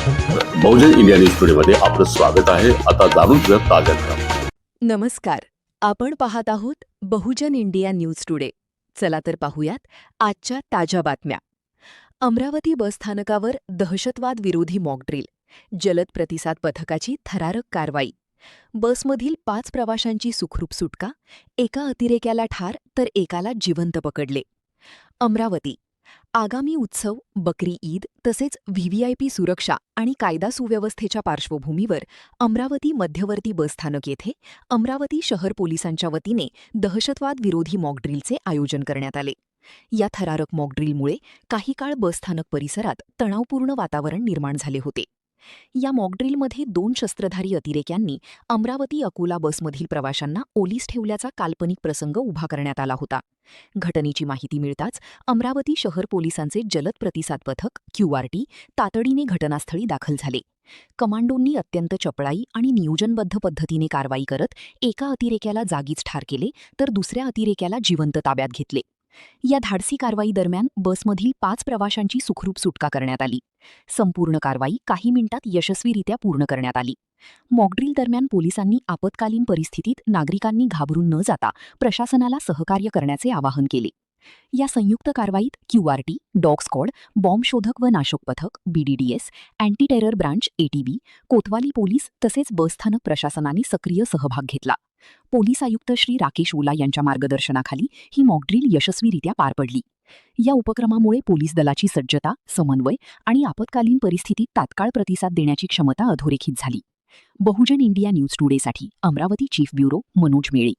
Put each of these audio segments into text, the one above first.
बहुजन India news today मध्ये आपलं स्वागत आहे. आता जाणून घेऊया ताज्या घडामोडी. नमस्कार. आपण पाहत आहोत बहुजन इंडिया न्यूज टुडे. चला तर पाहूयात आजच्या ताज्या बातम्या. अमरावती बसस्थानकावर दहशतवाद विरोधी मॉकड्रिल. जलद प्रतिसाद पथकाची थरारक कारवाई. बसमधील 5 प्रवाशांची सुखरूप सुटका. एका अतिरेक्याला ठार तर एकाला जिवंत पकडले. अमरावती. आगामी उत्सव, बकरी ईद तसेच व्हीव्हीआयपी सुरक्षा आणि कायदा सुव्यवस्थेच्या पार्श्वभूमीवर अमरावती मध्यवर्ती बसस्थानक येथे अमरावती शहर पोलिसांच्या वतीने दहशतवाद विरोधी मॉकड्रिलचे आयोजन करण्यात आले. या थरारक मॉकड्रिलमुळे काही काळ बसस्थानक परिसरात तणावपूर्ण वातावरण निर्माण झाले होते. या मॉकड्रिलमध्ये 2 शस्त्रधारी अतिरेक्यांनी अमरावती अकोला बसमधील प्रवाशांना ओलीस ठेवल्याचा काल्पनिक प्रसंग उभा करण्यात आला होता. घटनेची माहिती मिळताच अमरावती शहर पोलिसांचे जलद प्रतिसाद पथक QRT तातडीने घटनास्थळी दाखल झाले. कमांडोंनी अत्यंत चपळाई आणि नियोजनबद्ध पद्धतीने कारवाई करत एका अतिरेक्याला जागीच ठार केले तर दुसऱ्या अतिरेक्याला जिवंत ताब्यात घेतले. या धाडसी कारवाई दरम्यान बसमधील 5 प्रवाशांची सुखरूप सुटका करण्यात आली. संपूर्ण कारवाई काही मिनिटात यशस्वीरित्या पूर्ण करण्यात आली. मॉकड्रिल दरम्यान पोलिसांनी आपत्कालीन परिस्थितीत नागरिकांनी घाबरून न जाता प्रशासनाला सहकार्य करण्याचे आवाहन केले. या संयुक्त कारवाईत QRT, डॉग स्क्वॉड, बॉम्ब शोधक व नाशक पथक, BDDS, anti terror branch ATB, कोतवाली पोलीस तसेच बसस्थानक प्रशासनाने सक्रिय सहभाग घेतला. पोलीस आयुक्त श्री राकेश ओला यांच्या मार्गदर्शनाखाली ही मॉकड्रिल यशस्वीरित्या पार पडली. या उपक्रमामुळे पोलीस दलाची सज्जता, समन्वय आणि आपत्कालीन परिस्थितीत तात्काळ प्रतिसाद देण्याची क्षमता अधोरेखित झाली. बहुजन इंडिया न्यूज टुडेसाठी अमरावती चीफ ब्युरो मनोज मेळे.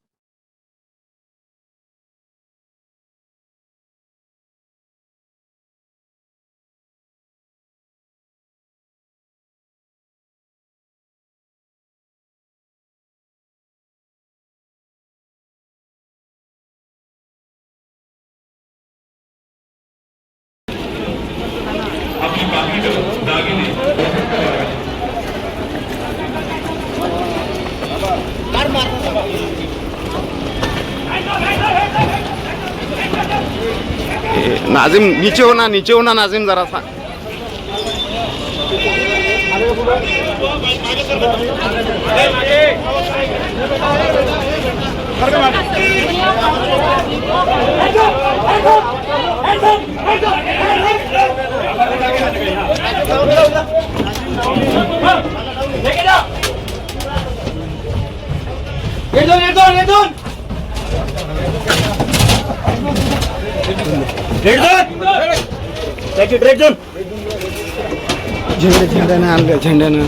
नाजिम नीचे हो ना नाजिम जरा सा. झेंड्याने आणलं झेंड्याने.